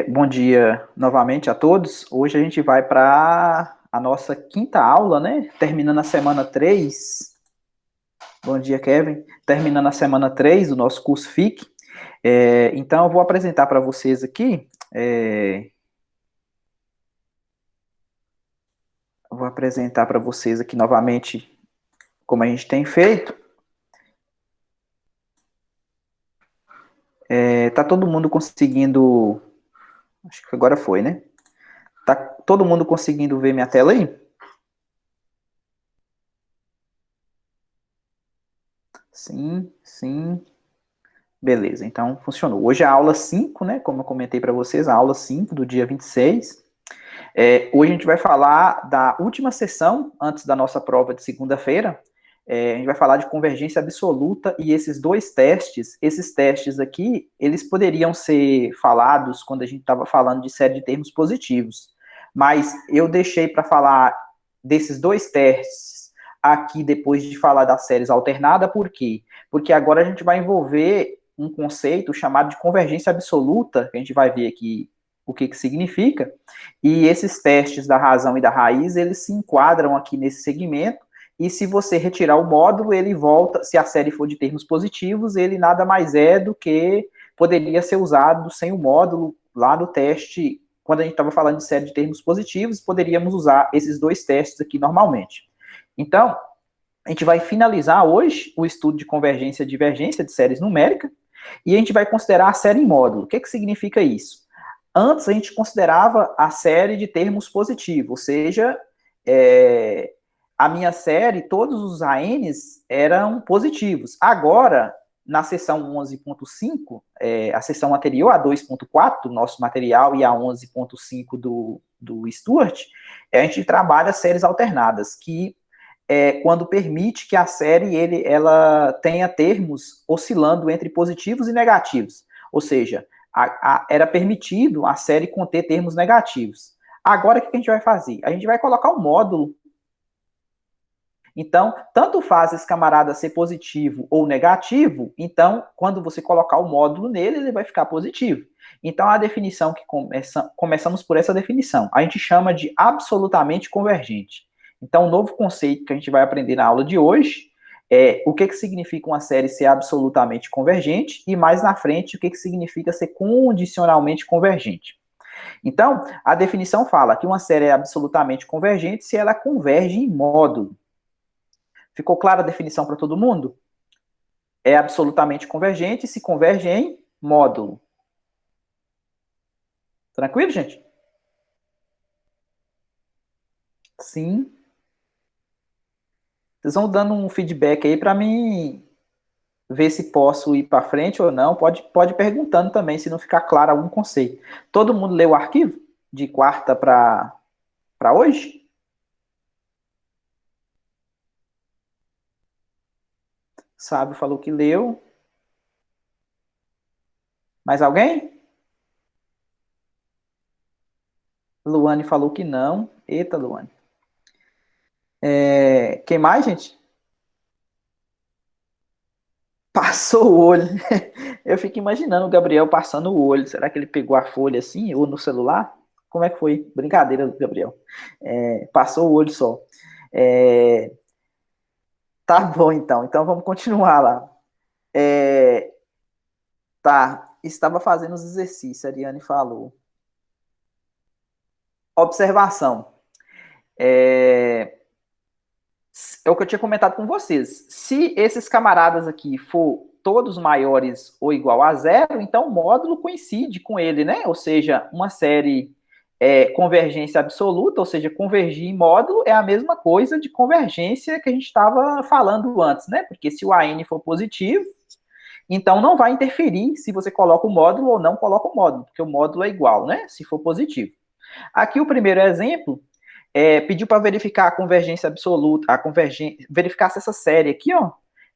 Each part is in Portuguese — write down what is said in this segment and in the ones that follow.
Bom dia novamente a todos. Hoje a gente vai para a nossa quinta aula, né? Terminando a semana 3. Bom dia, Kevin. Terminando a semana 3 do nosso curso FIC. Então, eu vou apresentar para vocês aqui. Eu vou apresentar para vocês aqui novamente como a gente tem feito. Tá todo mundo conseguindo. Acho que agora foi, né? Tá todo mundo conseguindo ver minha tela aí? Sim, sim. Beleza, então funcionou. Hoje é a aula 5, né? Como eu comentei para vocês, a aula 5 do dia 26. Hoje a gente vai falar da última sessão, antes da nossa prova de segunda-feira. A gente vai falar de convergência absoluta e esses testes aqui, eles poderiam ser falados quando a gente estava falando de série de termos positivos. Mas eu deixei para falar desses dois testes aqui depois de falar das séries alternadas, por quê? Porque agora a gente vai envolver um conceito chamado de convergência absoluta, que a gente vai ver aqui o que significa, e esses testes da razão e da raiz, eles se enquadram aqui nesse segmento, e se você retirar o módulo, ele volta, se a série for de termos positivos, ele nada mais é do que poderia ser usado sem o módulo lá no teste, quando a gente estava falando de série de termos positivos, poderíamos usar esses dois testes aqui normalmente. Então, a gente vai finalizar hoje o estudo de convergência e divergência de séries numéricas, e a gente vai considerar a série em módulo. O que significa isso? Antes a gente considerava a série de termos positivos, ou seja, a minha série, todos os ANs eram positivos. Agora, na seção 11.5, a seção anterior, a 2.4 do nosso material e a 11.5 do Stuart, a gente trabalha séries alternadas, que quando permite que a série ela tenha termos oscilando entre positivos e negativos. Ou seja, era permitido a série conter termos negativos. Agora, o que a gente vai fazer? A gente vai colocar um módulo. Então, tanto faz esse camarada ser positivo ou negativo, então, quando você colocar o módulo nele, ele vai ficar positivo. Então, a definição que começamos por essa definição. A gente chama de absolutamente convergente. Então, um novo conceito que a gente vai aprender na aula de hoje é o que significa uma série ser absolutamente convergente e, mais na frente, o que significa ser condicionalmente convergente. Então, a definição fala que uma série é absolutamente convergente se ela converge em módulo. Ficou clara a definição para todo mundo? É absolutamente convergente se converge em módulo. Tranquilo, gente? Sim. Vocês vão dando um feedback aí para mim ver se posso ir para frente ou não. Pode ir perguntando também se não ficar claro algum conceito. Todo mundo leu o arquivo de quarta para hoje? Sábio falou que leu. Mais alguém? Luane falou que não. Eita, Luane. Quem mais, gente? Passou o olho. Eu fico imaginando o Gabriel passando o olho. Será que ele pegou a folha assim, ou no celular? Como é que foi? Brincadeira, Gabriel. Passou o olho só. É, tá bom, então. Então vamos continuar lá. É, tá. Estava fazendo os exercícios, a Ariane falou. Observação. É, é o que eu tinha comentado com vocês. Se esses camaradas aqui for todos maiores ou igual a zero, então o módulo coincide com ele, né? Ou seja, uma série convergência absoluta, ou seja, convergir em módulo é a mesma coisa de convergência que a gente estava falando antes, né? Porque se o AN for positivo, então não vai interferir se você coloca o módulo ou não coloca o módulo, porque o módulo é igual, né? Se for positivo. Aqui o primeiro exemplo pediu para verificar a convergência absoluta, verificar se essa série aqui, ó,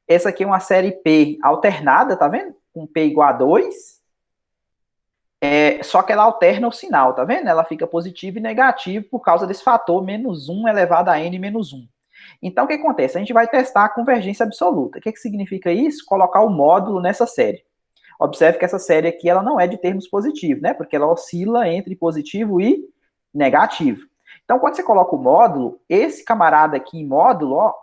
essa aqui é uma série P alternada, tá vendo? Com P igual a 2, só que ela alterna o sinal, tá vendo? Ela fica positivo e negativo por causa desse fator menos 1 elevado a n menos 1. Então, o que acontece? A gente vai testar a convergência absoluta. O que significa isso? Colocar o módulo nessa série. Observe que essa série aqui, ela não é de termos positivos, né? Porque ela oscila entre positivo e negativo. Então, quando você coloca o módulo, esse camarada aqui em módulo, ó,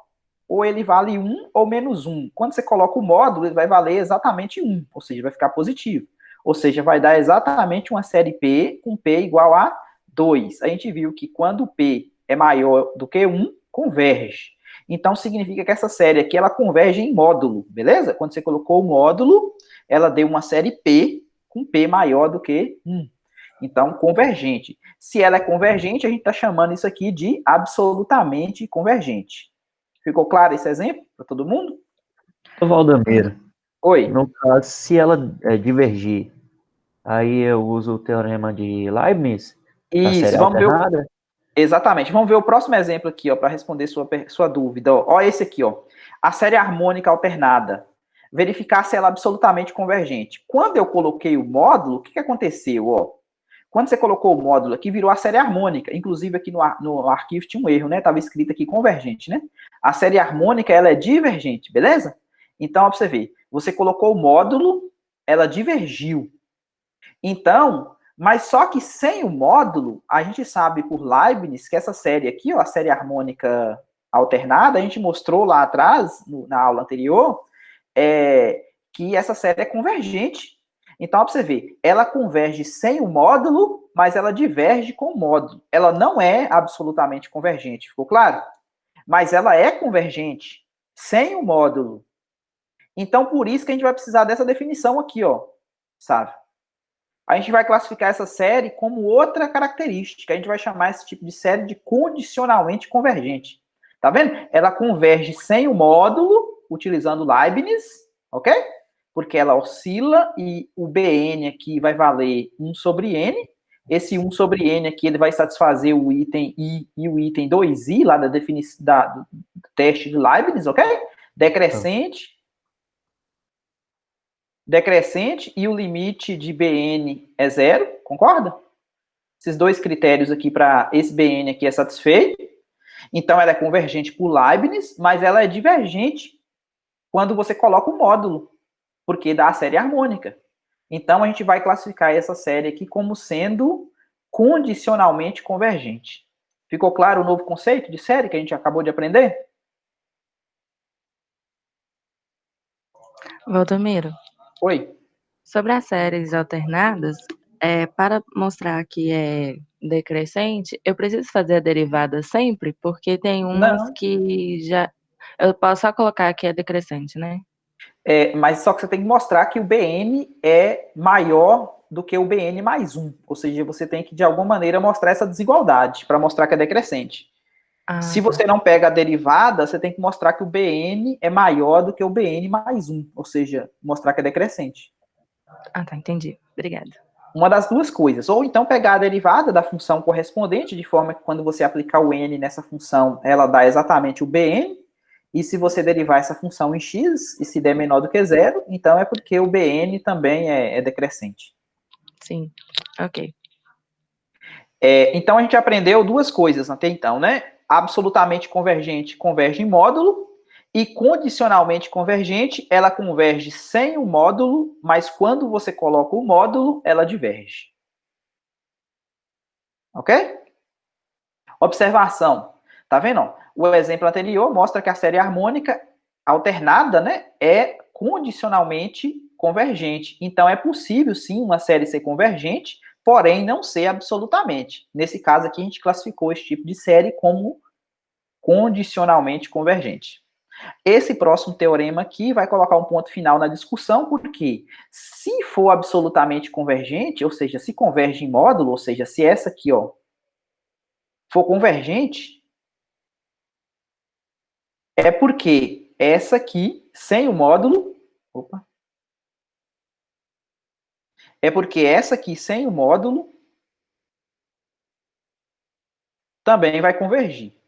ou ele vale 1 ou menos 1. Quando você coloca o módulo, ele vai valer exatamente 1, ou seja, vai ficar positivo. Ou seja, vai dar exatamente uma série P com P igual a 2. A gente viu que quando P é maior do que 1, converge. Então, significa que essa série aqui, ela converge em módulo, beleza? Quando você colocou o módulo, ela deu uma série P com P maior do que 1. Então, convergente. Se ela é convergente, a gente está chamando isso aqui de absolutamente convergente. Ficou claro esse exemplo para todo mundo? Valdomiro, Oi. no caso, se ela divergir, aí eu uso o teorema de Leibniz, da série Isso, vamos ver alternada. exatamente. Vamos ver o próximo exemplo aqui, ó, para responder sua dúvida. Ó, esse aqui, ó. A série harmônica alternada. Verificar se ela é absolutamente convergente. Quando eu coloquei o módulo, o que aconteceu, ó? Quando você colocou o módulo aqui, virou a série harmônica. Inclusive, aqui no arquivo tinha um erro, né? Estava escrito aqui convergente, né? A série harmônica, ela é divergente, beleza? Então, ó, pra você ver. Você colocou o módulo, ela divergiu. Então, mas só que sem o módulo, a gente sabe por Leibniz que essa série aqui, ó, a série harmônica alternada, a gente mostrou lá atrás, na aula anterior, que essa série é convergente. Então, para você ver, ela converge sem o módulo, mas ela diverge com o módulo. Ela não é absolutamente convergente, ficou claro? Mas ela é convergente sem o módulo. Então, por isso que a gente vai precisar dessa definição aqui, ó, sabe? A gente vai classificar essa série como outra característica. A gente vai chamar esse tipo de série de condicionalmente convergente. Tá vendo? Ela converge sem o módulo, utilizando Leibniz, ok? Porque ela oscila e o Bn aqui vai valer 1 sobre n. Esse 1 sobre n aqui ele vai satisfazer o item I e o item 2i, lá do teste de Leibniz, ok? Decrescente e o limite de Bn é zero, concorda? Esses dois critérios aqui para esse Bn aqui é satisfeito. Então ela é convergente por Leibniz, mas ela é divergente quando você coloca o módulo, porque dá a série harmônica. Então a gente vai classificar essa série aqui como sendo condicionalmente convergente. Ficou claro o novo conceito de série que a gente acabou de aprender? Valdomiro, Oi. sobre as séries alternadas, para mostrar que é decrescente, eu preciso fazer a derivada sempre, porque tem umas Não. que já. Eu posso só colocar que é decrescente, né? Mas só que você tem que mostrar que o Bn é maior do que o Bn mais 1. Ou seja, você tem que, de alguma maneira, mostrar essa desigualdade para mostrar que é decrescente. Se Ah, tá. você não pega a derivada, você tem que mostrar que o Bn é maior do que o Bn mais 1. Ou seja, mostrar que é decrescente. Ah, tá, entendi. Obrigada. Uma das duas coisas. Ou então pegar a derivada da função correspondente, de forma que quando você aplicar o n nessa função, ela dá exatamente o Bn. E se você derivar essa função em x, e se der menor do que zero, então é porque o Bn também é decrescente. Sim, ok. Então a gente aprendeu duas coisas até então, né? Absolutamente convergente converge em módulo, e condicionalmente convergente, ela converge sem o módulo, mas quando você coloca o módulo, ela diverge. Ok? Observação. Tá vendo? O exemplo anterior mostra que a série harmônica alternada, né, é condicionalmente convergente. Então é possível sim uma série ser convergente, porém não ser absolutamente. Nesse caso aqui a gente classificou esse tipo de série como condicionalmente convergente. Esse próximo teorema aqui vai colocar um ponto final na discussão, porque se for absolutamente convergente, ou seja, se converge em módulo, ou seja, se essa aqui, ó, for convergente, é porque essa aqui, sem o módulo, opa, é porque essa aqui, sem o módulo, também vai convergir.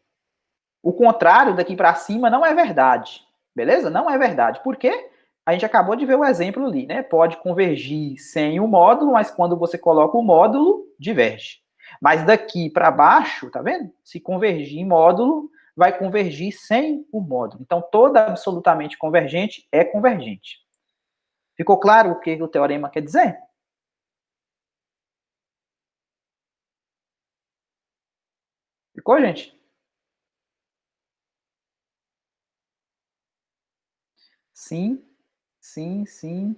O contrário daqui para cima não é verdade, beleza? Não é verdade. Por quê? A gente acabou de ver o exemplo ali, né? Pode convergir sem o módulo, mas quando você coloca o módulo, diverge. Mas daqui para baixo, tá vendo? Se convergir em módulo, vai convergir sem o módulo. Então, toda absolutamente convergente é convergente. Ficou claro o que o teorema quer dizer? Ficou, gente? Sim, sim, sim,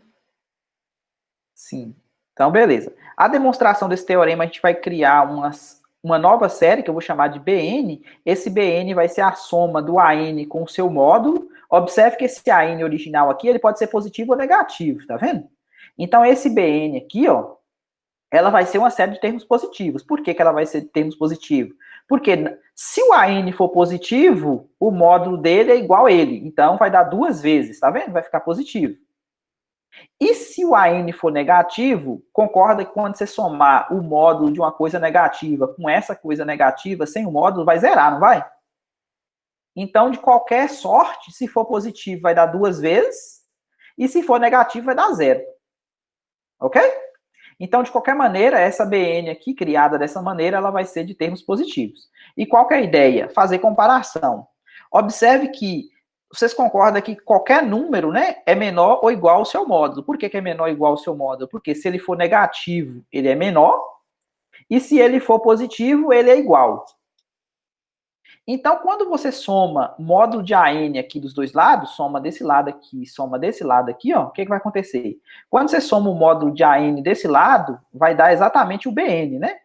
sim. Então, beleza. A demonstração desse teorema, a gente vai criar uma nova série, que eu vou chamar de Bn. Esse Bn vai ser a soma do An com o seu módulo. Observe que esse An original aqui, ele pode ser positivo ou negativo, tá vendo? Então, esse Bn aqui, ó, ela vai ser uma série de termos positivos. Por que, que ela vai ser de termos positivos? Porque se o AN for positivo, o módulo dele é igual a ele. Então, vai dar duas vezes, tá vendo? Vai ficar positivo. E se o AN for negativo, concorda que quando você somar o módulo de uma coisa negativa com essa coisa negativa, sem o módulo, vai zerar, não vai? Então, de qualquer sorte, se for positivo, vai dar duas vezes. E se for negativo, vai dar zero. Ok? Então, de qualquer maneira, essa BN aqui, criada dessa maneira, ela vai ser de termos positivos. E qual que é a ideia? Fazer comparação. Observe que vocês concordam que qualquer número, né, é menor ou igual ao seu módulo. Por que é menor ou igual ao seu módulo? Porque se ele for negativo, ele é menor, e se ele for positivo, ele é igual. Então, quando você soma módulo de AN aqui dos dois lados, soma desse lado aqui, soma desse lado aqui, ó, o que, que vai acontecer? Quando você soma o módulo de AN desse lado, vai dar exatamente o BN, né?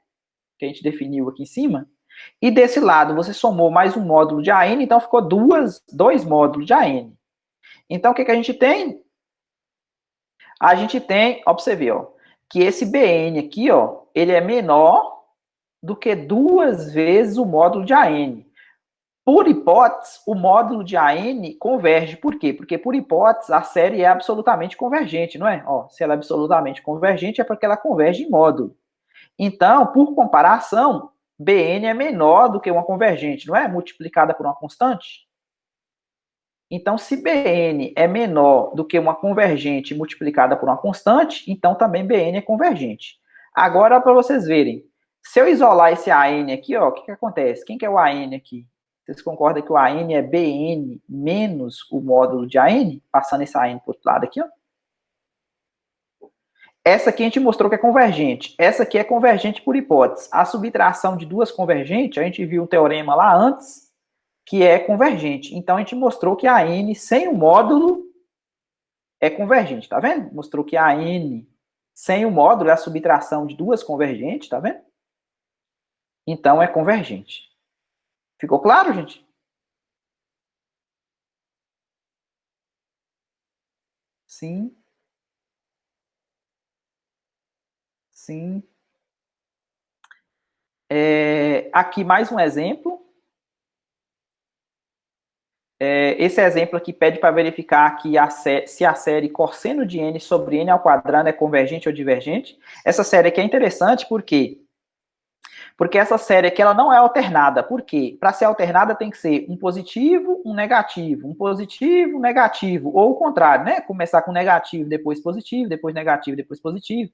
Que a gente definiu aqui em cima. E desse lado, você somou mais um módulo de AN, então ficou dois módulos de AN. Então, o que, que a gente tem? A gente tem, ó, pra você ver, ó, que esse BN aqui, ó, ele é menor do que duas vezes o módulo de AN. Por hipótese, o módulo de AN converge. Por quê? Porque, por hipótese, a série é absolutamente convergente, não é? Ó, se ela é absolutamente convergente, é porque ela converge em módulo. Então, por comparação, Bn é menor do que uma convergente, não é? Multiplicada por uma constante. Então, se Bn é menor do que uma convergente multiplicada por uma constante, então também Bn é convergente. Agora, para vocês verem, se eu isolar esse AN aqui, ó, o que, que acontece? Quem que é o AN aqui? Vocês concordam que o AN é Bn menos o módulo de AN? Passando esse AN para o outro lado aqui, ó. Essa aqui a gente mostrou que é convergente. Essa aqui é convergente por hipótese. A subtração de duas convergentes, a gente viu um teorema lá antes, que é convergente. Então, a gente mostrou que a N sem o módulo é convergente, tá vendo? Mostrou que a N sem o módulo é a subtração de duas convergentes, tá vendo? Então, é convergente. Ficou claro, gente? Sim, sim. Aqui mais um exemplo. Esse exemplo aqui pede para verificar que se a série cosseno de n sobre n ao quadrado é convergente ou divergente. Essa série aqui é interessante porque essa série aqui ela não é alternada. Por quê? Para ser alternada tem que ser um positivo, um positivo, um negativo, ou o contrário, né? Começar com negativo, depois positivo, depois negativo, depois positivo.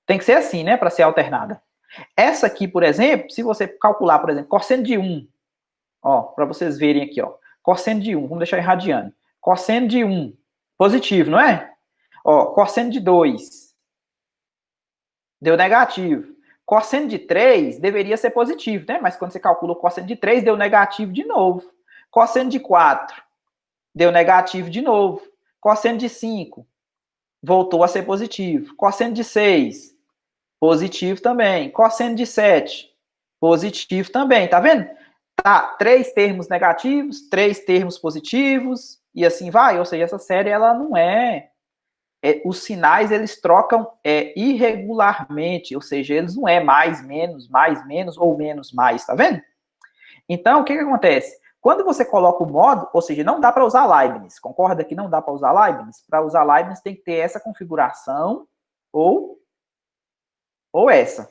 Tem que ser assim, né, para ser alternada. Essa aqui, por exemplo, se você calcular, por exemplo, cosseno de 1, ó, para vocês verem aqui, ó. Cosseno de 1, vamos deixar irradiando. Cosseno de 1, positivo, não é? Ó, cosseno de 2, deu negativo. Cosseno de 3 deveria ser positivo, né? Mas quando você calcula o cosseno de 3, deu negativo de novo. Cosseno de 4, deu negativo de novo. Cosseno de 5, voltou a ser positivo. Cosseno de 6, positivo também. Cosseno de 7, positivo também. Tá vendo? Tá, 3 termos negativos, 3 termos positivos, e assim vai. Ou seja, essa série, ela não os sinais, eles trocam irregularmente, ou seja, eles não é mais, menos, ou menos, mais, tá vendo? Então, o que acontece? Quando você coloca o modo, ou seja, não dá para usar Leibniz, concorda que não dá para usar Leibniz? Para usar Leibniz tem que ter essa configuração ou essa.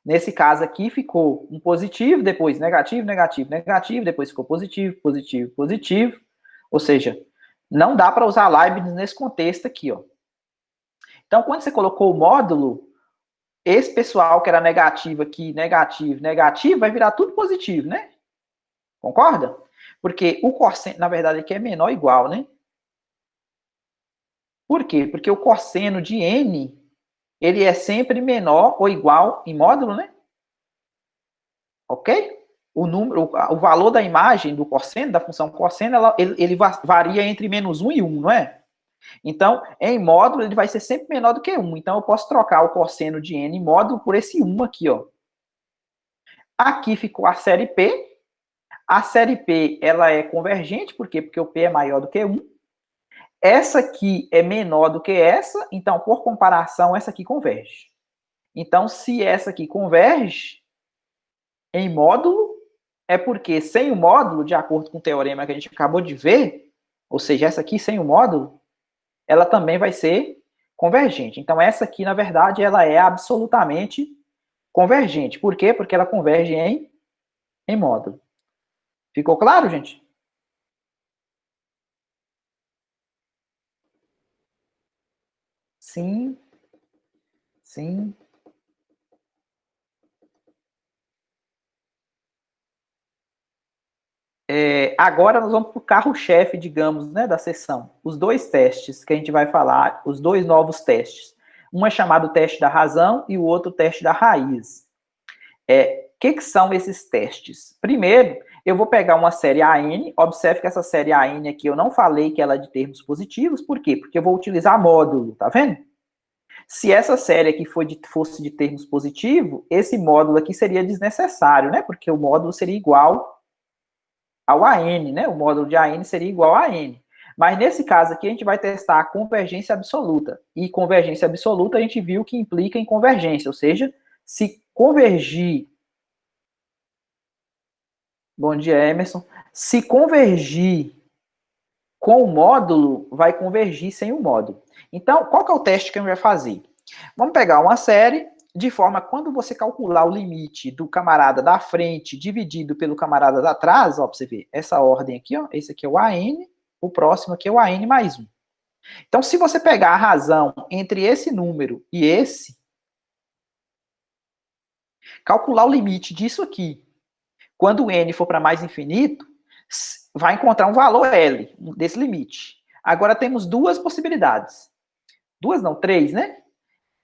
Nesse caso aqui ficou um positivo, depois negativo, negativo, negativo, depois ficou positivo, positivo, positivo. Ou seja, não dá para usar Leibniz nesse contexto aqui, ó. Então, quando você colocou o módulo, esse pessoal que era negativo aqui, negativo, negativo, vai virar tudo positivo, né? Concorda? Porque o cosseno, na verdade, aqui é menor ou igual, né? Por quê? Porque o cosseno de n, ele é sempre menor ou igual em módulo, né? Ok? O valor da imagem do cosseno, da função cosseno, ele varia entre -1 e 1, não é? Então, em módulo, ele vai ser sempre menor do que 1. Então, eu posso trocar o cosseno de n em módulo por esse 1 aqui, ó. Aqui ficou a série P. A série P, ela é convergente, por quê? Porque o P é maior do que 1. Essa aqui é menor do que essa, então, por comparação, essa aqui converge. Então, se essa aqui converge em módulo, é porque sem o módulo, de acordo com o teorema que a gente acabou de ver, ou seja, essa aqui sem o módulo, ela também vai ser convergente. Então, essa aqui, na verdade, ela é absolutamente convergente. Por quê? Porque ela converge em módulo. Ficou claro, gente? Sim. Sim. Agora nós vamos para o carro-chefe, digamos, né, da sessão. Os dois testes que a gente vai falar, os dois novos testes. Um é chamado teste da razão e o outro teste da raiz. Que são esses testes? Primeiro, eu vou pegar uma série AN, observe que essa série AN aqui eu não falei que ela é de termos positivos, por quê? Porque eu vou utilizar módulo, tá vendo? Se essa série aqui fosse de termos positivos, esse módulo aqui seria desnecessário, né? Porque o módulo seria igual ao AN, né? O módulo de AN seria igual a AN. Mas nesse caso aqui, a gente vai testar a convergência absoluta. E convergência absoluta a gente viu que implica em convergência, ou seja, se convergir. Bom dia, Emerson. Se convergir com o módulo, vai convergir sem o módulo. Então, qual que é o teste que a gente vai fazer? Vamos pegar uma série, de forma, quando você calcular o limite do camarada da frente dividido pelo camarada da trás, ó, pra você ver, essa ordem aqui, ó, esse aqui é o AN, o próximo aqui é o AN mais 1. Então, se você pegar a razão entre esse número e esse, calcular o limite disso aqui, quando o n for para mais infinito, vai encontrar um valor L desse limite. Agora temos duas possibilidades. Duas não, três, né?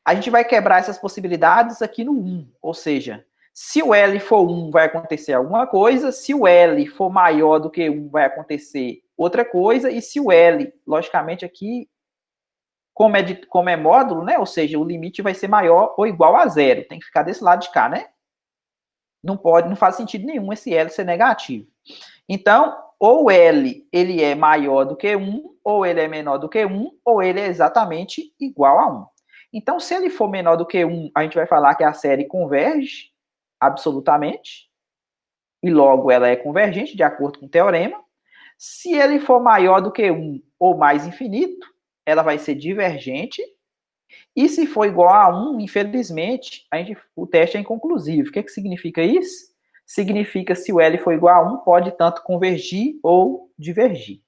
A gente vai quebrar essas possibilidades aqui no 1. Ou seja, se o L for 1, vai acontecer alguma coisa. Se o L for maior do que 1, vai acontecer outra coisa. E se o L, logicamente aqui, como é módulo, né? Ou seja, o limite vai ser maior ou igual a zero. Tem que ficar desse lado de cá, né? Não faz sentido nenhum esse L ser negativo. Então, ou L ele é maior do que 1, ou ele é menor do que 1, ou ele é exatamente igual a 1. Então, se ele for menor do que 1, a gente vai falar que a série converge absolutamente, e logo ela é convergente, de acordo com o teorema. Se ele for maior do que 1 ou mais infinito, ela vai ser divergente. E se for igual a 1, infelizmente, o teste é inconclusivo. O que significa isso? Significa se o L for igual a 1, pode tanto convergir ou divergir.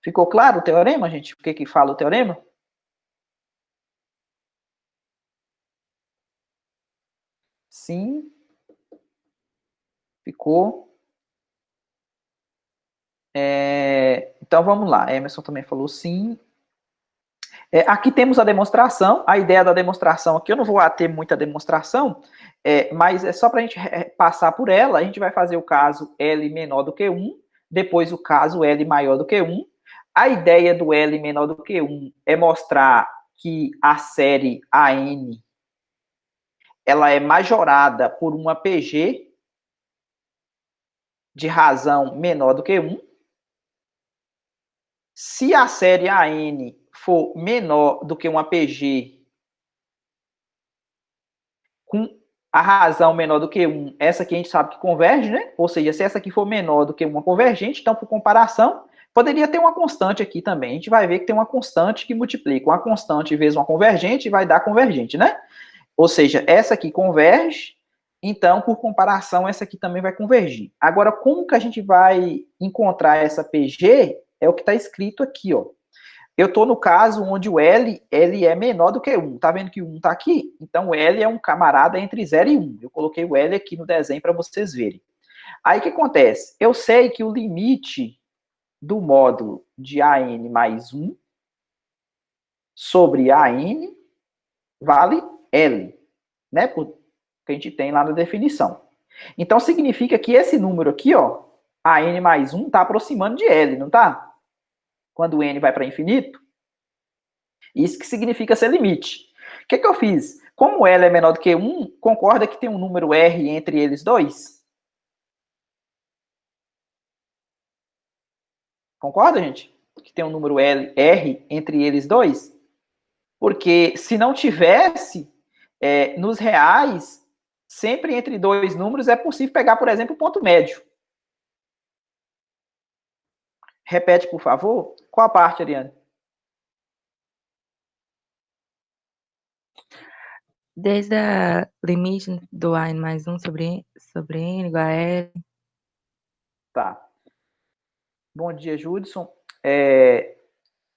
Ficou claro o teorema, gente? O que fala o teorema? Sim. Ficou. Então vamos lá. Emerson também falou sim. Aqui temos a demonstração. A ideia da demonstração aqui, eu não vou ter muita demonstração, mas é só para a gente passar por ela. A gente vai fazer o caso L menor do que 1, depois o caso L maior do que 1. A ideia do L menor do que 1 é mostrar que a série AN ela é majorada por uma PG de razão menor do que 1. Se a série AN for menor do que uma PG com a razão menor do que 1, essa aqui a gente sabe que converge, né? Ou seja, se essa aqui for menor do que uma convergente, então, por comparação, poderia ter uma constante aqui também. A gente vai ver que tem uma constante que multiplica uma constante vezes uma convergente e vai dar convergente, né? Ou seja, essa aqui converge, então, por comparação, essa aqui também vai convergir. Agora, como que a gente vai encontrar essa PG? É o que está escrito aqui, ó. Eu estou no caso onde o L é menor do que 1. Tá vendo que o 1 está aqui? Então, o L é um camarada entre 0 e 1. Eu coloquei o L aqui no desenho para vocês verem. Aí, o que acontece? Eu sei que o limite do módulo de AN mais 1 sobre AN vale L, né? Porque a gente tem lá na definição. Então, significa que esse número aqui, ó, AN mais 1, está aproximando de L, não está? Quando o N vai para infinito. Isso que significa ser limite. O que eu fiz? Como L é menor do que 1, concorda que tem um número R entre eles dois? Concorda, gente? Que tem um número R entre eles dois? Porque se não tivesse, nos reais, sempre entre dois números é possível pegar, por exemplo, o ponto médio. Repete, por favor. Qual a parte, Ariane? Desde a limite do A mais 1 sobre N igual a L. Tá. Bom dia, Judson.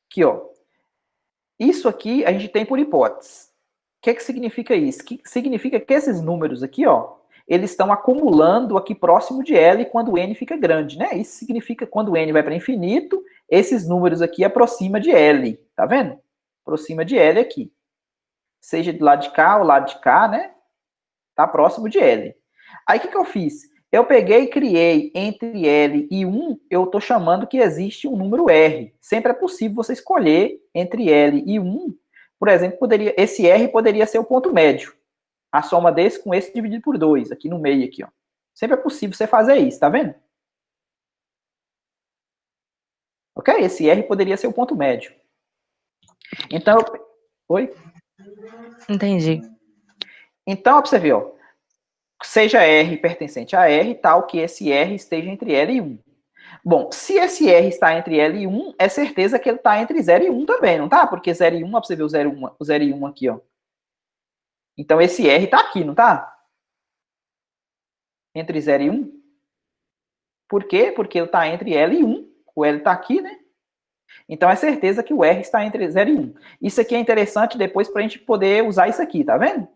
Aqui, ó. Isso aqui a gente tem por hipótese. O que significa isso? Que significa que esses números aqui, ó, eles estão acumulando aqui próximo de L quando o N fica grande, né? Isso significa que quando o N vai para infinito, esses números aqui aproxima de L, tá vendo? Aproxima de L aqui. Seja do lado de cá ou lado de cá, né? Tá próximo de L. Aí o que eu fiz? Eu peguei e criei entre L e 1, eu estou chamando que existe um número R. Sempre é possível você escolher entre L e 1. Por exemplo, esse R poderia ser o ponto médio. A soma desse com esse dividido por 2, aqui no meio. Aqui, ó. Sempre é possível você fazer isso, tá vendo? Ok? Esse R poderia ser o ponto médio. Então, oi? Entendi. Então, ó, pra você ver, ó, seja R pertencente a R, tal que esse R esteja entre L e 1. Bom, se esse R está entre L e 1, é certeza que ele está entre 0 e 1 também, não tá? Porque 0 e 1, ó, pra você ver o 0 e 1 aqui, ó. Então esse R está aqui, não tá? Entre 0 e 1. Por quê? Porque ele está entre L e 1. O L está aqui, né? Então é certeza que o R está entre 0 e 1. Isso aqui é interessante depois para a gente poder usar isso aqui, tá vendo?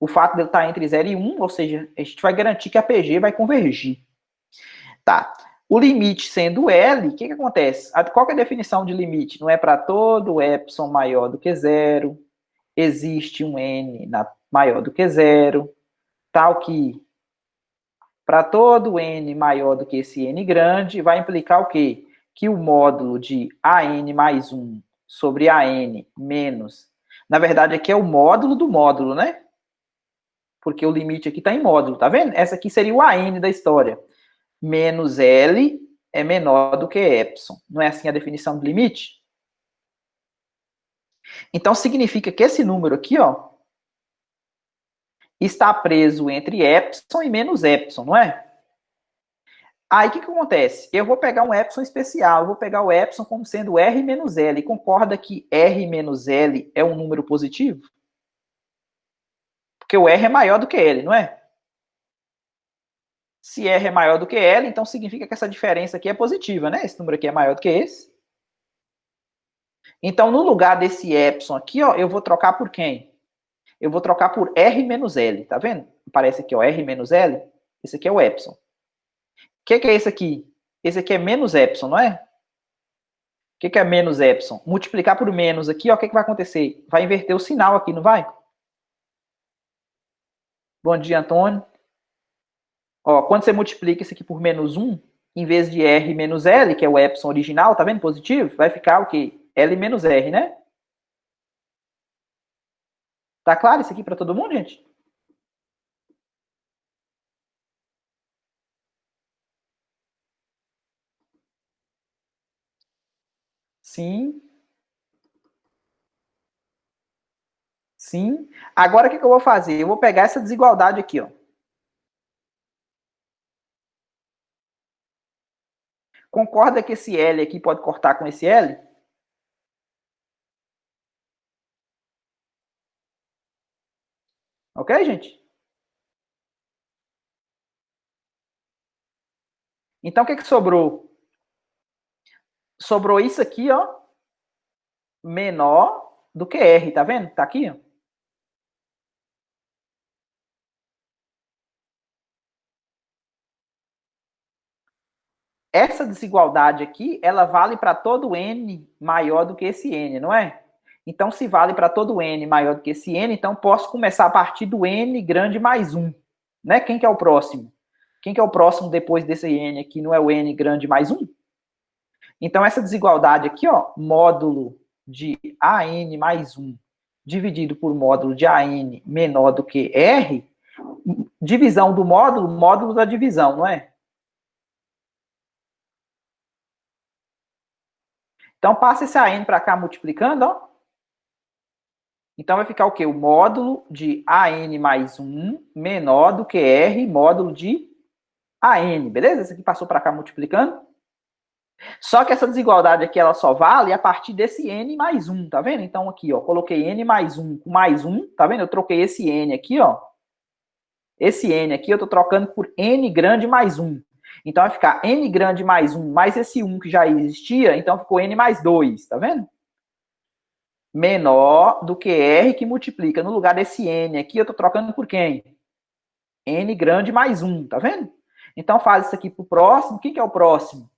O fato dele estar entre 0 e 1, ou seja, a gente vai garantir que a PG vai convergir. Tá. O limite sendo L, o que acontece? Qual que é a definição de limite? Não é para todo epsilon maior do que zero, existe um N maior do que zero, tal que para todo N maior do que esse N grande, vai implicar o quê? Que o módulo de AN mais 1 sobre AN menos... Na verdade, aqui é o módulo do módulo, né? Porque o limite aqui está em módulo, tá vendo? Essa aqui seria o AN da história. Menos L é menor do que epsilon. Não é assim a definição do limite? Então, significa que esse número aqui, ó, está preso entre epsilon e menos epsilon, não é? Aí, o que acontece? Eu vou pegar um epsilon especial, eu vou pegar o epsilon como sendo R menos L. Concorda que R menos L é um número positivo? Porque o R é maior do que L, não é? Se R é maior do que L, então significa que essa diferença aqui é positiva, né? Esse número aqui é maior do que esse. Então, no lugar desse epsilon aqui, ó, eu vou trocar por quem? Eu vou trocar por R menos L, tá vendo? Aparece aqui, ó, R menos L. Esse aqui é o epsilon. O que é esse aqui? Esse aqui é menos epsilon, não é? O que é menos epsilon? Multiplicar por menos aqui, ó, o que vai acontecer? Vai inverter o sinal aqui, não vai? Bom dia, Antônio. Ó, quando você multiplica isso aqui por menos 1, em vez de R menos L, que é o epsilon original, tá vendo? Positivo, vai ficar o quê? L menos R, né? Tá claro isso aqui para todo mundo, gente? Sim. Sim. Agora, o que eu vou fazer? Eu vou pegar essa desigualdade aqui, ó. Concorda que esse L aqui pode cortar com esse L? Ok, gente? Então, o que sobrou? Sobrou isso aqui, ó, menor do que R, tá vendo? Tá aqui, ó. essa desigualdade aqui, ela vale para todo n maior do que esse n, não é? Então, se vale para todo n maior do que esse n, então posso começar a partir do n grande mais 1. Né? Quem que é o próximo? Quem que é o próximo depois desse n aqui? Não é o n grande mais 1? Então, essa desigualdade aqui, ó, módulo de AN mais 1 dividido por módulo de AN menor do que R, divisão do módulo, módulo da divisão, não é? Então, passa esse AN para cá multiplicando, ó. Então, vai ficar o quê? O módulo de AN mais 1 menor do que R, módulo de AN, beleza? Esse aqui passou para cá multiplicando. Só que essa desigualdade aqui, ela só vale a partir desse n mais 1, tá vendo? Então, aqui, ó, coloquei n mais 1 com mais 1, tá vendo? Eu troquei esse n aqui, ó. Esse n aqui eu tô trocando por n grande mais 1. Então, vai ficar n grande mais 1 mais esse 1 que já existia, então ficou n mais 2, tá vendo? Menor do que r que multiplica. No lugar desse n aqui, eu tô trocando por quem? N grande mais 1, tá vendo? Então, faz isso aqui pro próximo. O que é o próximo?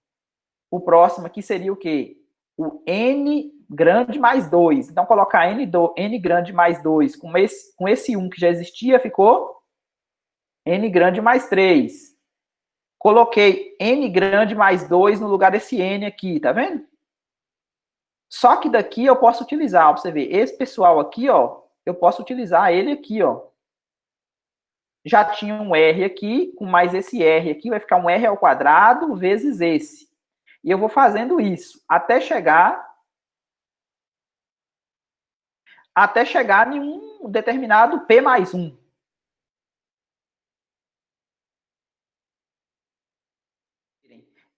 O próximo aqui seria o quê? O n grande mais 2. Então, colocar n grande mais 2 com esse 1 que já existia, ficou n grande mais 3. Coloquei n grande mais 2 no lugar desse n aqui, tá vendo? Só que daqui eu posso utilizar, ó, pra você ver, esse pessoal aqui, ó, eu posso utilizar ele aqui, ó. Já tinha um r aqui, com mais esse r aqui, vai ficar um r ao quadrado vezes esse. E eu vou fazendo isso até chegar em um determinado P mais 1.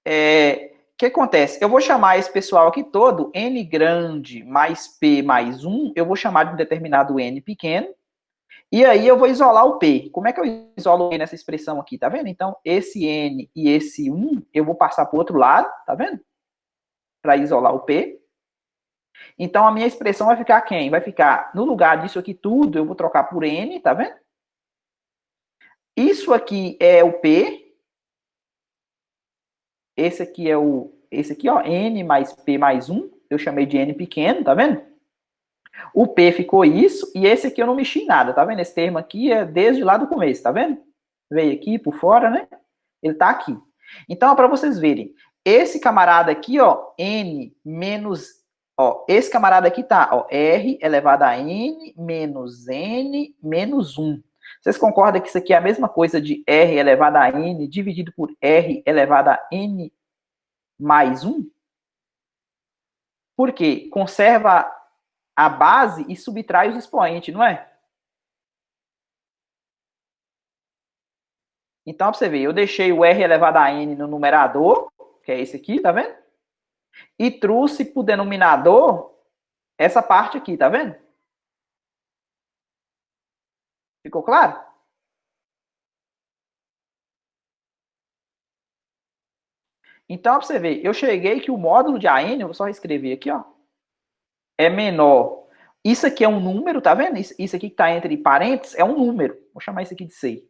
O que acontece? Eu vou chamar esse pessoal aqui todo, n grande mais P mais 1, eu vou chamar de um determinado n pequeno, e aí eu vou isolar o P. Como é que eu isolo o P nessa expressão aqui, tá vendo? Então, esse n e esse 1, eu vou passar para o outro lado, tá vendo? Para isolar o P. Então, a minha expressão vai ficar quem? Vai ficar, no lugar disso aqui tudo, eu vou trocar por n, tá vendo? Isso aqui é o P. Esse aqui é esse aqui, ó, n mais P mais 1. Eu chamei de n pequeno, tá vendo? O P ficou isso, e esse aqui eu não mexi em nada, tá vendo? Esse termo aqui é desde lá do começo, tá vendo? Veio aqui por fora, né? Ele tá aqui. Então, para vocês verem, esse camarada aqui, ó, n menos... Ó, esse camarada aqui tá, ó, r elevado a n menos n menos 1. Vocês concordam que isso aqui é a mesma coisa de r elevado a n dividido por r elevado a n mais 1? Por quê? Conserva a base e subtrai os expoentes, não é? Então, para você ver, eu deixei o r elevado a n no numerador, que é esse aqui, tá vendo? E trouxe para o denominador essa parte aqui, tá vendo? Ficou claro? Então, para você ver, eu cheguei que o módulo de AN, eu vou só escrever aqui, ó, é menor. Isso aqui é um número, tá vendo? Isso aqui que está entre parênteses é um número. Vou chamar isso aqui de C.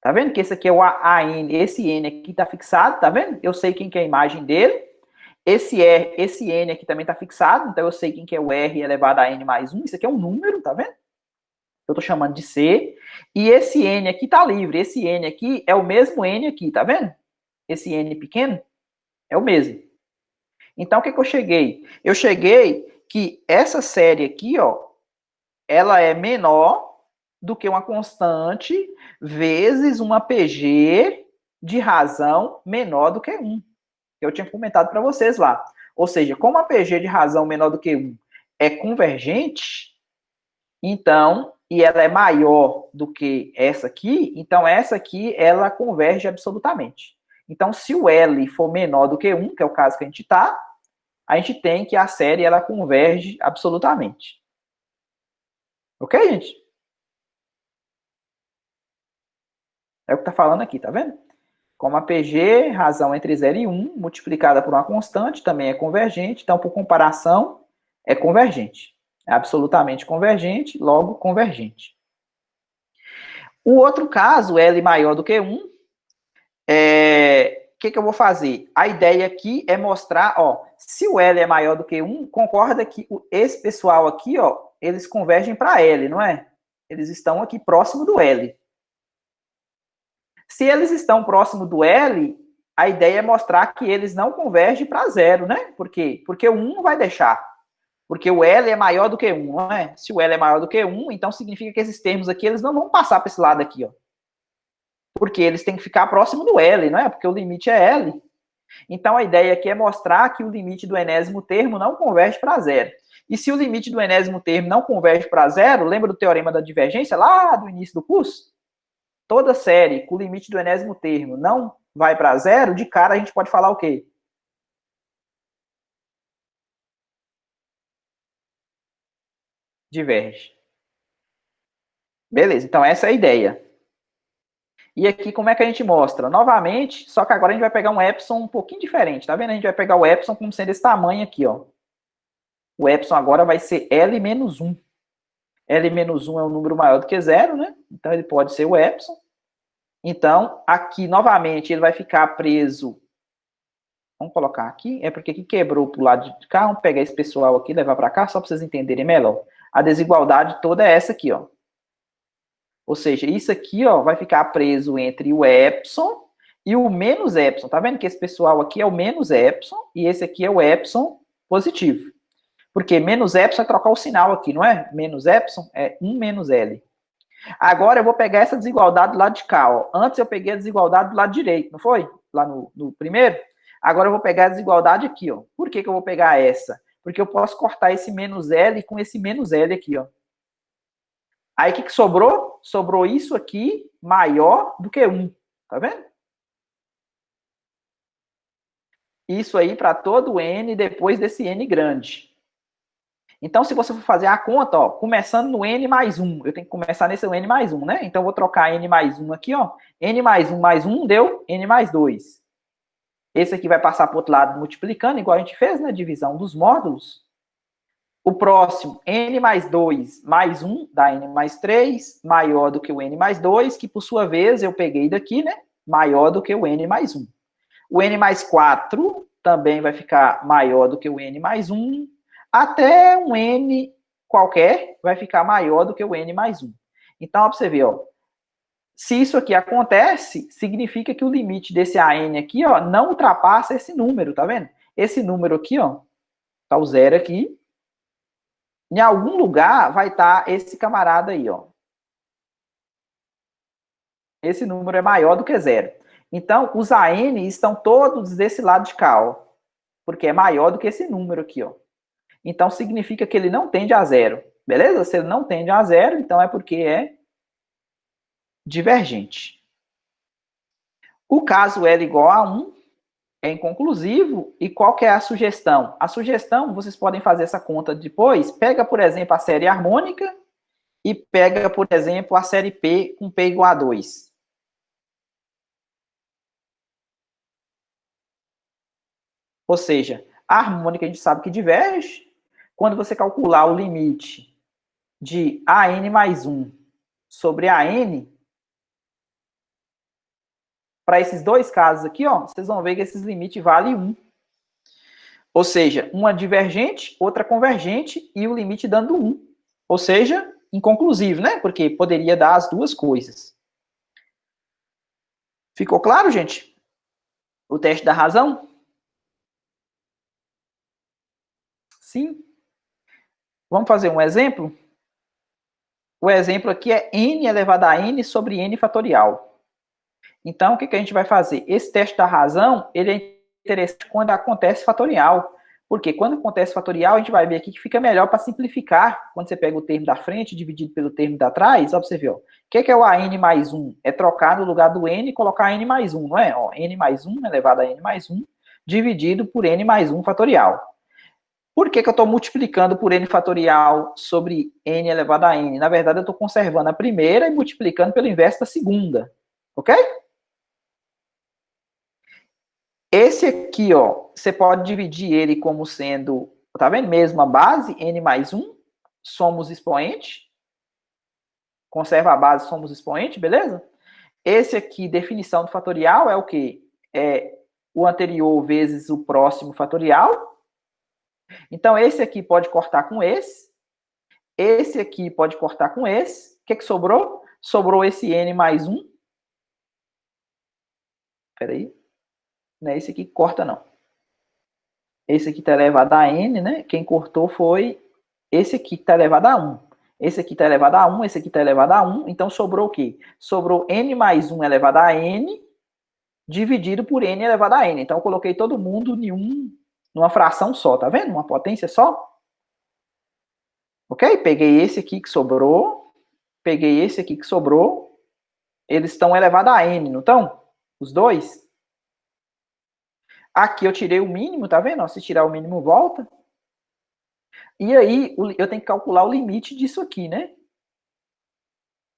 Tá vendo que esse aqui é o AN, esse N aqui está fixado, tá vendo? Eu sei quem que é a imagem dele. Esse N aqui também está fixado, então eu sei quem que é o R elevado a N mais 1. Isso aqui é um número, tá vendo? Eu estou chamando de C. E esse N aqui está livre. Esse N aqui é o mesmo N aqui, tá vendo? Esse N pequeno é o mesmo. Então, o que eu cheguei? Eu cheguei que essa série aqui, ó, ela é menor do que uma constante vezes uma PG de razão menor do que 1. Eu tinha comentado para vocês lá. Ou seja, como a PG de razão menor do que 1 é convergente, então, e ela é maior do que essa aqui, então essa aqui, ela converge absolutamente. Então, se o L for menor do que 1, que é o caso que a gente está, a gente tem que a série, ela converge absolutamente. Ok, gente? É o que está falando aqui, tá vendo? Como a PG, razão entre 0 e 1, multiplicada por uma constante, também é convergente. Então, por comparação, é convergente. É absolutamente convergente, logo convergente. O outro caso, L maior do que 1, que eu vou fazer? A ideia aqui é mostrar, ó, se o L é maior do que 1, concorda que esse pessoal aqui, ó, eles convergem para L, não é? Eles estão aqui próximo do L. Se eles estão próximo do L, a ideia é mostrar que eles não convergem para 0, né? Por quê? Porque o 1 não vai deixar. Porque o L é maior do que 1, não é? Se o L é maior do que 1, então significa que esses termos aqui, eles não vão passar para esse lado aqui, ó. Porque eles têm que ficar próximo do L, não é? Porque o limite é L. Então, a ideia aqui é mostrar que o limite do enésimo termo não converge para 0. E se o limite do enésimo termo não converge para 0, lembra do teorema da divergência lá do início do curso? Toda série com o limite do enésimo termo não vai para 0, de cara a gente pode falar o quê? Diverge. Beleza, então essa é a ideia. E aqui como é que a gente mostra? Novamente, só que agora a gente vai pegar um epsilon um pouquinho diferente, tá vendo? A gente vai pegar o epsilon como sendo esse tamanho aqui, ó. O epsilon agora vai ser L menos 1. L menos 1 é um número maior do que 0, né? Então ele pode ser o epsilon. Então, aqui, novamente, ele vai ficar preso. Vamos colocar aqui. É porque aqui quebrou para o lado de cá. Vamos pegar esse pessoal aqui e levar para cá, só para vocês entenderem melhor. A desigualdade toda é essa aqui, ó. Ou seja, isso aqui, ó, vai ficar preso entre o epsilon e o menos epsilon. Tá vendo que esse pessoal aqui é o menos epsilon e esse aqui é o epsilon positivo. Porque menos epsilon é trocar o sinal aqui, não é? Menos epsilon é 1 menos L. Agora eu vou pegar essa desigualdade do lado de cá, ó. Antes eu peguei a desigualdade do lado direito, não foi? Lá no primeiro. Agora eu vou pegar a desigualdade aqui, ó. Por que eu vou pegar essa? Porque eu posso cortar esse menos L com esse menos L aqui, ó. Aí o que sobrou? Sobrou isso aqui maior do que 1. Tá vendo? Isso aí para todo N depois desse N grande. Então, se você for fazer a conta, ó, começando no N mais 1, eu tenho que começar nesse N mais 1, né? Então, eu vou trocar N mais 1 aqui, ó. N mais 1 deu N mais 2. Esse aqui vai passar para o outro lado multiplicando, igual a gente fez, né? Divisão dos módulos. O próximo, N mais 2 mais 1 dá N mais 3, maior do que o N mais 2, que por sua vez eu peguei daqui, né? Maior do que o N mais 1. O N mais 4 também vai ficar maior do que o N mais 1. Até um N qualquer vai ficar maior do que o N mais 1. Então, ó, pra você ver, ó, se isso aqui acontece, significa que o limite desse AN aqui, ó, não ultrapassa esse número, tá vendo? Esse número aqui, ó, tá o 0 aqui. Em algum lugar vai estar esse camarada aí, ó. Esse número é maior do que 0. Então, os AN estão todos desse lado de cá, ó, porque é maior do que esse número aqui, ó. Então, significa que ele não tende a 0. Beleza? Se ele não tende a 0, então é porque é divergente. O caso L igual a 1 é inconclusivo. E qual que é a sugestão? A sugestão, vocês podem fazer essa conta depois. Pega, por exemplo, a série harmônica e pega, por exemplo, a série P com P igual a 2. Ou seja, a harmônica a gente sabe que diverge. Quando você calcular o limite de AN mais 1 sobre AN, para esses dois casos aqui, ó, vocês vão ver que esses limites valem 1. Ou seja, uma divergente, outra convergente e o limite dando 1. Ou seja, inconclusivo, né? Porque poderia dar as duas coisas. Ficou claro, gente? O teste da razão? Sim. Vamos fazer um exemplo? O exemplo aqui é n elevado a n sobre n fatorial. Então, o que a gente vai fazer? Esse teste da razão, ele é interessante quando acontece fatorial. Porque quando acontece fatorial, a gente vai ver aqui que fica melhor para simplificar. Quando você pega o termo da frente dividido pelo termo da trás, ó, pra você ver, ó. O que é o AN mais 1? É trocar no lugar do n e colocar n mais 1, não é? Ó, n mais 1 elevado a n mais 1 dividido por n mais 1 fatorial. Por que eu estou multiplicando por n fatorial sobre n elevado a n? Na verdade, eu estou conservando a primeira e multiplicando pelo inverso da segunda. Ok? Esse aqui, ó, você pode dividir ele como sendo, tá vendo? Mesma base, n mais 1, somos expoente. Conserva a base, somos expoente, beleza? Esse aqui, definição do fatorial, é o quê? É o anterior vezes o próximo fatorial. Então, esse aqui pode cortar com esse. Esse aqui pode cortar com esse. O que sobrou? Sobrou esse n mais 1. Espera aí. Não é esse aqui que corta, não. Esse aqui está elevado a n, né? Quem cortou foi esse aqui que está elevado a 1. Esse aqui está elevado a 1, esse aqui está elevado a 1. Então, sobrou o quê? Sobrou n mais 1 elevado a n, dividido por n elevado a n. Então, eu coloquei todo mundo numa fração só, tá vendo? Uma potência só. Ok? Peguei esse aqui que sobrou. Peguei esse aqui que sobrou. Eles estão elevados a n, não estão? Os dois. Aqui eu tirei o mínimo, tá vendo? Se tirar o mínimo, volta. E aí, eu tenho que calcular o limite disso aqui, né?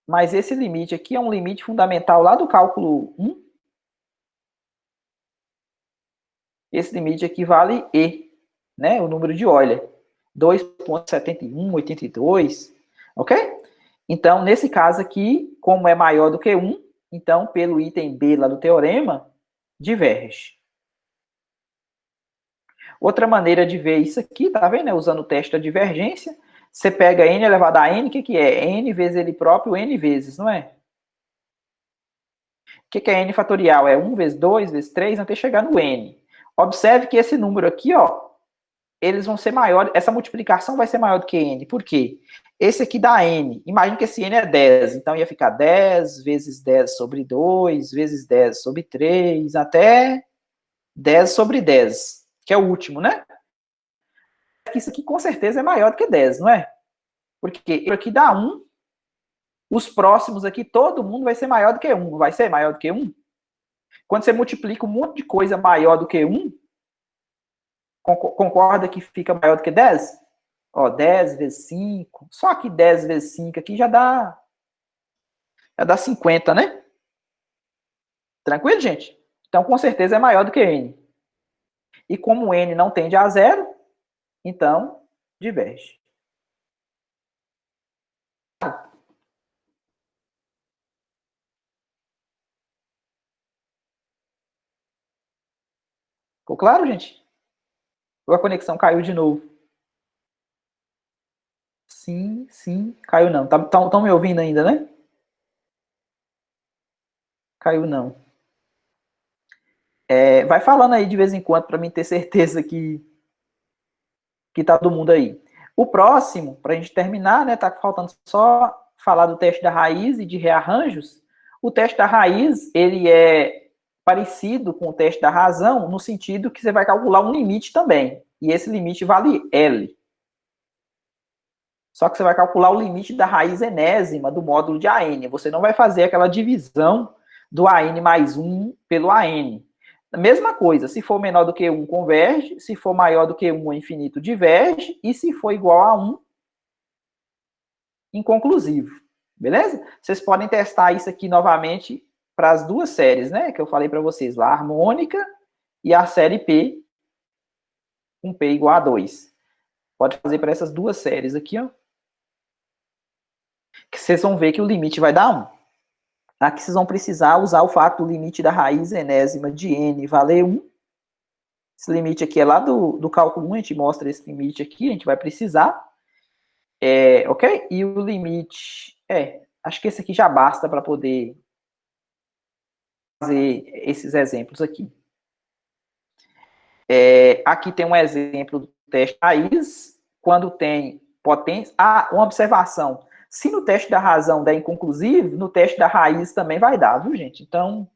Mas esse limite aqui é um limite fundamental lá do cálculo 1. Esse limite aqui vale E, né? O número de Euler. 2,7182, ok? Então, nesse caso aqui, como é maior do que 1, então, pelo item B lá do teorema, diverge. Outra maneira de ver isso aqui, tá vendo? Usando o teste da divergência, você pega n elevado a n, o que é? N vezes ele próprio, n vezes, não é? O que é n fatorial? É 1 vezes 2 vezes 3, até chegar no n. Observe que esse número aqui, ó, eles vão ser maiores, essa multiplicação vai ser maior do que n. Por quê? Esse aqui dá n. Imagina que esse n é 10, então ia ficar 10 vezes 10 sobre 2, vezes 10 sobre 3, até 10 sobre 10, que é o último, né? Isso aqui com certeza é maior do que 10, não é? Porque aqui dá 1, os próximos aqui, todo mundo vai ser maior do que 1, não vai ser maior do que 1? Quando você multiplica um monte de coisa maior do que 1, concorda que fica maior do que 10? Ó, 10 vezes 5, só que 10 vezes 5 aqui já dá 50, né? Tranquilo, gente? Então, com certeza é maior do que n. E como n não tende a zero, então, diverge. Ficou claro, gente? Ou a conexão caiu de novo? Sim, sim. Caiu não. Estão me ouvindo ainda, né? Caiu não. Vai falando aí de vez em quando para mim ter certeza que tá todo mundo aí. O próximo, para a gente terminar, né? Tá faltando só falar do teste da raiz e de rearranjos. O teste da raiz, ele é parecido com o teste da razão, no sentido que você vai calcular um limite também. E esse limite vale L. Só que você vai calcular o limite da raiz enésima do módulo de AN. Você não vai fazer aquela divisão do AN mais 1 pelo AN. A mesma coisa, se for menor do que 1, converge. Se for maior do que 1, o infinito diverge. E se for igual a 1, inconclusivo. Beleza? Vocês podem testar isso aqui novamente para as duas séries, né? Que eu falei para vocês lá, a harmônica e a série P, com P igual a 2. Pode fazer para essas duas séries aqui, ó. Que vocês vão ver que o limite vai dar 1. Aqui vocês vão precisar usar o fato do limite da raiz enésima de n valer 1. Esse limite aqui é lá do cálculo 1, a gente mostra esse limite aqui, a gente vai precisar. Ok? E o limite, acho que esse aqui já basta para poder fazer esses exemplos aqui. Aqui tem um exemplo do teste da raiz, quando tem potência. Uma observação. Se no teste da razão der inconclusivo, no teste da raiz também vai dar, viu, gente? Então,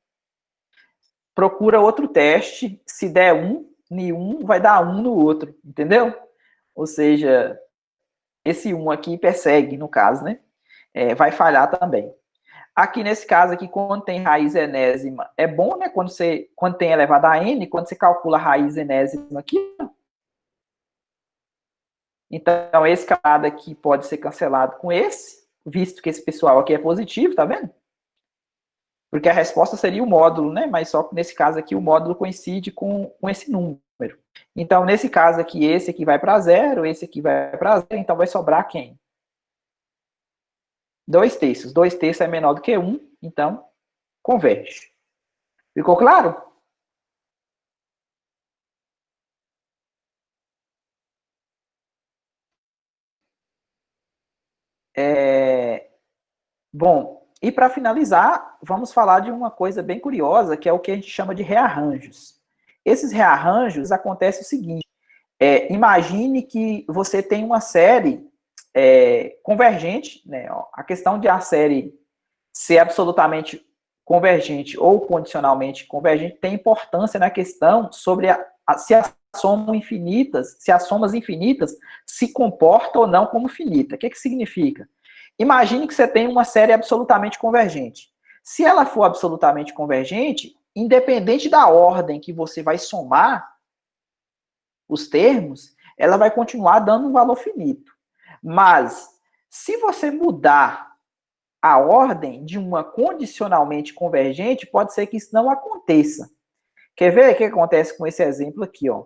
procura outro teste. Se der 1 em um, vai dar 1 no outro, entendeu? Ou seja, esse 1 aqui persegue, no caso, né? Vai falhar também. Aqui, nesse caso aqui, quando tem raiz enésima, é bom, né? Quando tem elevado a n, quando você calcula a raiz enésima aqui, então, esse camarada aqui pode ser cancelado com esse, visto que esse pessoal aqui é positivo, tá vendo? Porque a resposta seria o módulo, né? Mas só que nesse caso aqui o módulo coincide com esse número. Então, nesse caso aqui, esse aqui vai para 0, esse aqui vai para 0, então vai sobrar quem? 2 terços. 2 terços é menor do que 1, então converge. Ficou claro? Bom, e para finalizar, vamos falar de uma coisa bem curiosa, que é o que a gente chama de rearranjos. Esses rearranjos acontece o seguinte: imagine que você tem uma série convergente, né? A questão de a série ser absolutamente convergente ou condicionalmente convergente tem importância na questão sobre se as somas infinitas se comportam ou não como finita. O que significa? Imagine que você tem uma série absolutamente convergente. Se ela for absolutamente convergente, independente da ordem que você vai somar os termos, ela vai continuar dando um valor finito. Mas, se você mudar a ordem de uma condicionalmente convergente, pode ser que isso não aconteça. Quer ver o que acontece com esse exemplo aqui, ó?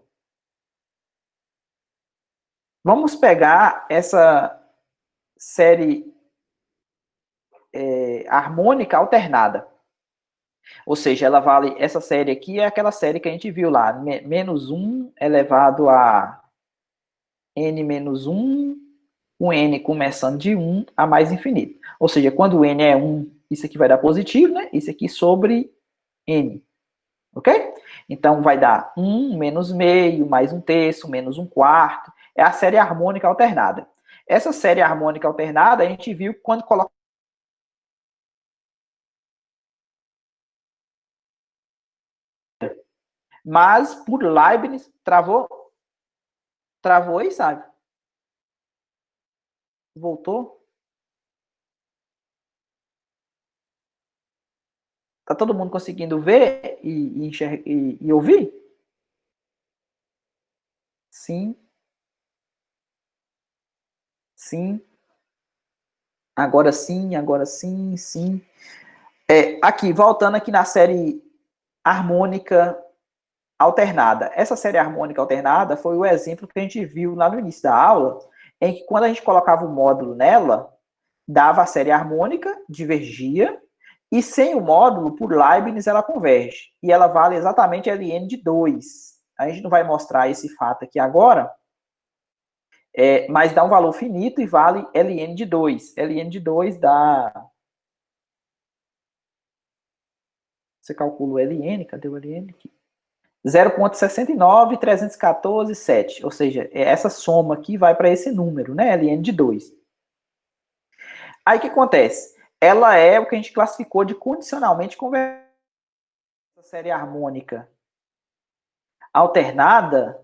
Vamos pegar essa série harmônica alternada. Ou seja, ela vale, essa série aqui é aquela série que a gente viu lá, menos 1 elevado a n menos 1, com n começando de 1 a mais infinito. Ou seja, quando o n é 1, isso aqui vai dar positivo, né? Isso aqui sobre n. Ok? Então, vai dar 1 menos meio, mais um terço, menos um quarto. É a série harmônica alternada. Essa série harmônica alternada, a gente viu quando coloca. Mas, por Leibniz, travou? Travou aí, sabe? Voltou? Tá todo mundo conseguindo ver e ouvir? Sim, sim. Agora sim, sim. Aqui, voltando aqui na série harmônica alternada. Essa série harmônica alternada foi o exemplo que a gente viu lá no início da aula, em que quando a gente colocava o módulo nela, dava a série harmônica, divergia, e sem o módulo, por Leibniz, ela converge. E ela vale exatamente Ln de 2. A gente não vai mostrar esse fato aqui agora, mas dá um valor finito e vale Ln de 2. Ln de 2 dá... Você calcula o Ln, cadê o Ln aqui? 0,69, 314,7. Ou seja, essa soma aqui vai para esse número, né? Ln de 2. Aí o que acontece? Ela é o que a gente classificou de condicionalmente convergente. Essa série harmônica alternada,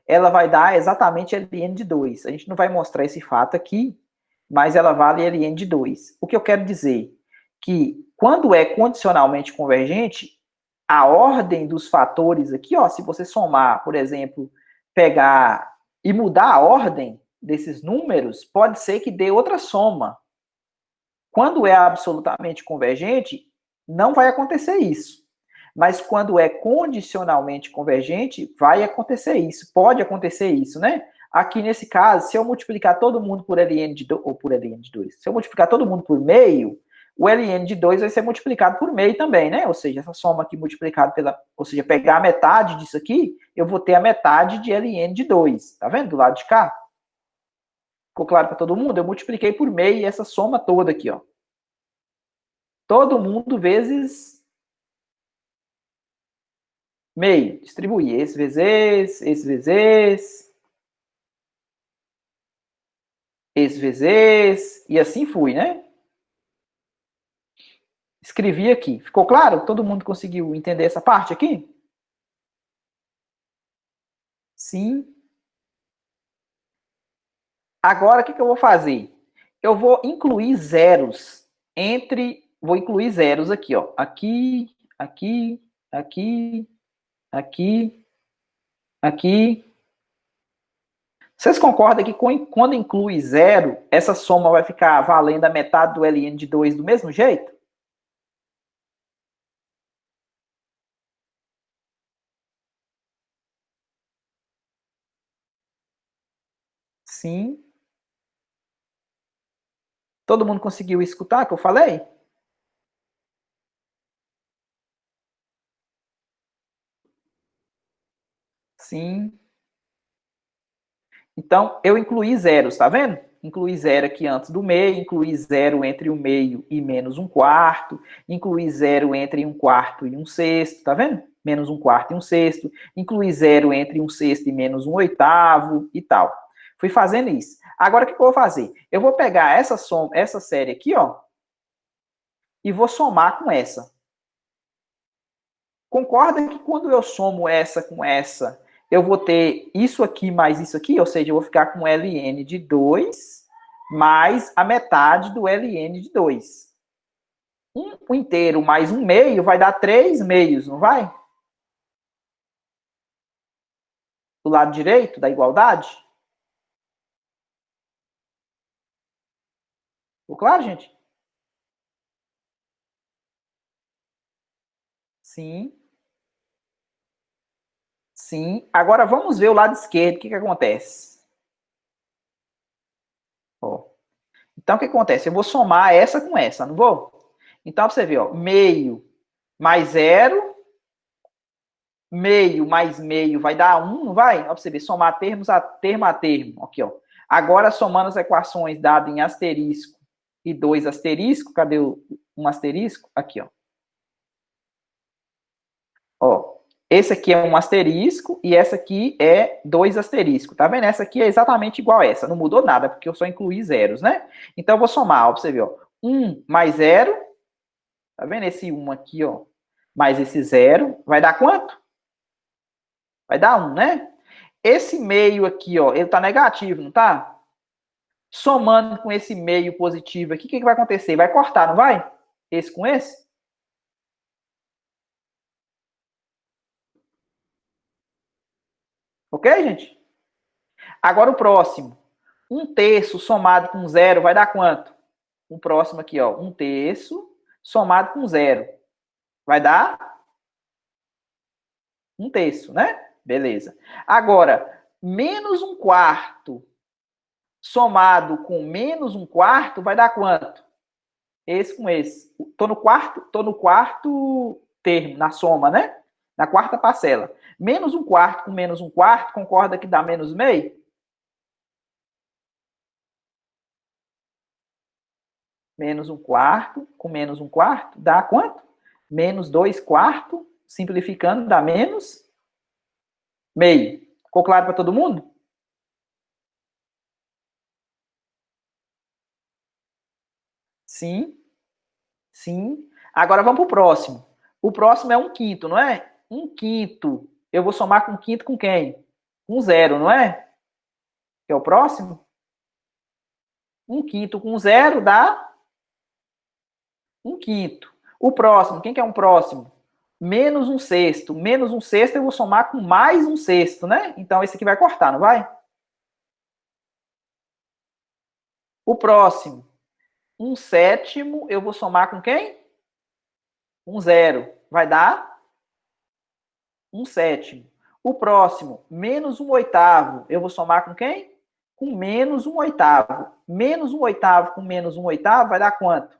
ela vai dar exatamente Ln de 2. A gente não vai mostrar esse fato aqui, mas ela vale Ln de 2. O que eu quero dizer? Que quando é condicionalmente convergente, a ordem dos fatores aqui, ó, se você somar, por exemplo, pegar e mudar a ordem desses números, pode ser que dê outra soma. Quando é absolutamente convergente, não vai acontecer isso. Mas quando é condicionalmente convergente, vai acontecer isso. Pode acontecer isso, né? Aqui nesse caso, se eu multiplicar todo mundo por Ln de 2, ou por Ln de 2, se eu multiplicar todo mundo por meio, o Ln de 2 vai ser multiplicado por meio também, né? Ou seja, essa soma aqui multiplicada pela... Ou seja, pegar a metade disso aqui, eu vou ter a metade de Ln de 2. Tá vendo? Do lado de cá. Ficou claro para todo mundo? Eu multipliquei por meio e essa soma toda aqui, ó. Todo mundo vezes meio. Distribuir. Esse vezes esse vezes esse vezes e assim fui, né? Escrevi aqui. Ficou claro? Todo mundo conseguiu entender essa parte aqui? Sim. Agora, o que eu vou fazer? Eu vou incluir zeros entre... Vou incluir zeros aqui, ó. Aqui, aqui, aqui, aqui, aqui. Vocês concordam que quando inclui zero, essa soma vai ficar valendo a metade do Ln de 2 do mesmo jeito? Sim. Todo mundo conseguiu escutar o que eu falei? Sim. Então, eu incluí zeros, tá vendo? Incluí zero aqui antes do meio, incluí zero entre o meio e menos um quarto, incluí zero entre um quarto e um sexto, tá vendo? Menos um quarto e um sexto, incluí zero entre um sexto e menos um oitavo e tal. Fui fazendo isso. Agora, o que eu vou fazer? Eu vou pegar essa série aqui, ó, e vou somar com essa. Concorda que quando eu somo essa com essa, eu vou ter isso aqui mais isso aqui? Ou seja, eu vou ficar com ln de 2 mais a metade do ln de 2. Um inteiro mais um meio vai dar 3 meios, não vai? Do lado direito da igualdade? Ficou claro, gente? Sim. Sim. Agora vamos ver o lado esquerdo, o que acontece. Ó. Então, o que acontece? Eu vou somar essa com essa, não vou? Então, para você ver, ó, meio mais zero, meio mais meio vai dar 1, não vai? Ó, para você ver, somar termos a termo a termo. Aqui, ó. Agora, somando as equações dadas em asterisco e 2 asterisco, cadê um asterisco? Aqui, ó. Ó, esse aqui é um asterisco e essa aqui é 2 asterisco. Tá vendo? Essa aqui é exatamente igual a essa. Não mudou nada, porque eu só incluí zeros, né? Então, eu vou somar, ó, pra você ver, ó. 1 mais 0, tá vendo? Esse 1 aqui, ó, mais esse 0, vai dar quanto? Vai dar 1, né? Esse meio aqui, ó, ele tá negativo, não tá? Somando com esse meio positivo aqui, o que vai acontecer? Vai cortar, não vai? Esse com esse? Ok, gente? Agora o próximo. 1/3 somado com 0 vai dar quanto? O próximo aqui, ó. 1/3 somado com 0. Vai dar 1/3, né? Beleza. Agora, menos 1/4 somado com menos 1/4 vai dar quanto? Esse com esse. Tô no quarto termo, na soma, né? Na quarta parcela. Menos 1/4 com menos 1/4, concorda que dá menos meio? Menos 1/4 com menos 1/4 dá quanto? Menos 2/4, simplificando, dá menos meio. Ficou claro para todo mundo? Sim, sim. Agora vamos para o próximo. O próximo é 1/5, não é? 1/5. Eu vou somar com 1/5 com quem? Com 0, não é? Que é o próximo? 1/5 com 0 dá 1/5. O próximo, quem que é um próximo? Menos 1/6. Menos 1/6 eu vou somar com mais 1/6, né? Então esse aqui vai cortar, não vai? O próximo, 1/7 eu vou somar com quem? Com 0. Vai dar 1/7. O próximo, menos 1/8 eu vou somar com quem? Com menos 1/8. Menos 1/8 com menos 1/8 vai dar quanto?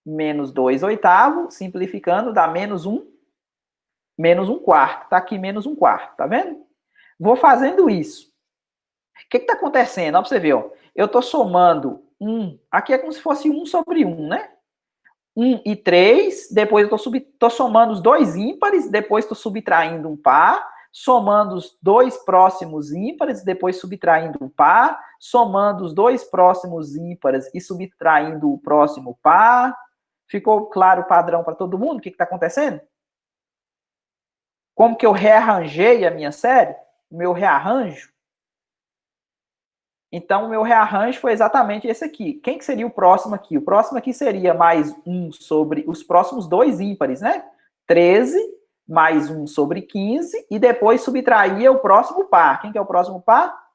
Menos 2/8, simplificando, dá menos 1/4. Tá aqui menos 1/4, tá vendo? Vou fazendo isso. O que está acontecendo? Ó, para você ver, ó. Eu estou somando 1. Aqui é como se fosse 1 sobre 1, né? 1 e 3, depois eu estou somando os dois ímpares, depois estou subtraindo um par, somando os dois próximos ímpares, depois subtraindo um par, somando os dois próximos ímpares e subtraindo o próximo par. Ficou claro o padrão para todo mundo? O que está acontecendo? Como que eu rearranjei a minha série? O meu rearranjo? Então, o meu rearranjo foi exatamente esse aqui. Quem que seria o próximo aqui? O próximo aqui seria mais 1 sobre os próximos dois ímpares, né? 13 mais 1 sobre 15 e depois subtraía o próximo par. Quem que é o próximo par?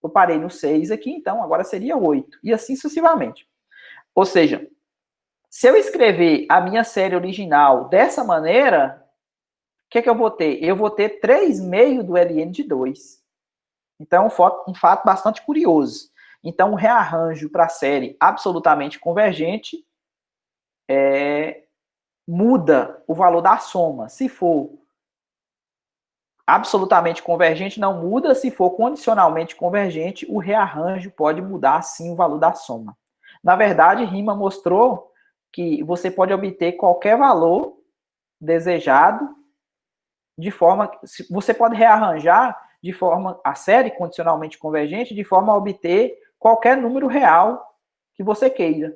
Eu parei no 6 aqui, então agora seria 8. E assim sucessivamente. Ou seja, se eu escrever a minha série original dessa maneira, o que eu vou ter? Eu vou ter 3 meios do ln de 2. Então, um fato bastante curioso. Então, o rearranjo para a série absolutamente convergente muda o valor da soma. Se for absolutamente convergente não muda, se for condicionalmente convergente, o rearranjo pode mudar sim o valor da soma. Na verdade, Riemann mostrou que você pode obter qualquer valor desejado de forma, você pode rearranjar de forma a série condicionalmente convergente de forma a obter qualquer número real que você queira.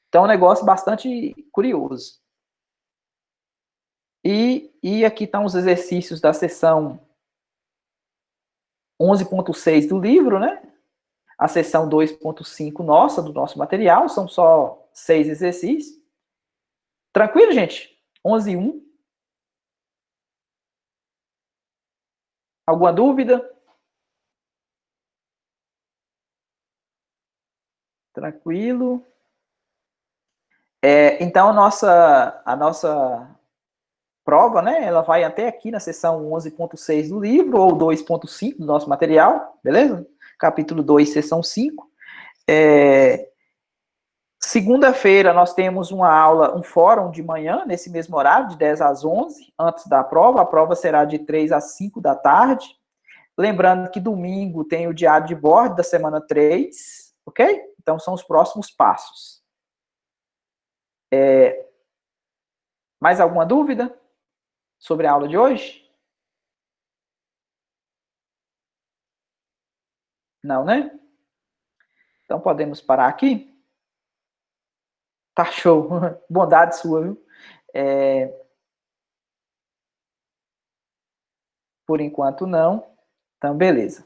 Então, é um negócio bastante curioso. E aqui estão os exercícios da seção 11.6 do livro, né? A seção 2.5 nossa, do nosso material, são só 6 exercícios. Tranquilo, gente? 11.1. Alguma dúvida? Tranquilo. Então, a nossa prova, né? Ela vai até aqui na seção 11.6 do livro, ou 2.5 do nosso material, beleza? Capítulo 2, seção 5. Segunda-feira nós temos uma aula, um fórum de manhã, nesse mesmo horário, de 10 às 11, antes da prova. A prova será de 3 às 5 da tarde. Lembrando que domingo tem o diário de bordo da semana 3, ok? Então são os próximos passos. Mais alguma dúvida sobre a aula de hoje? Não, né? Então podemos parar aqui? Tá show. Bondade sua, viu? Por enquanto não. Então, beleza.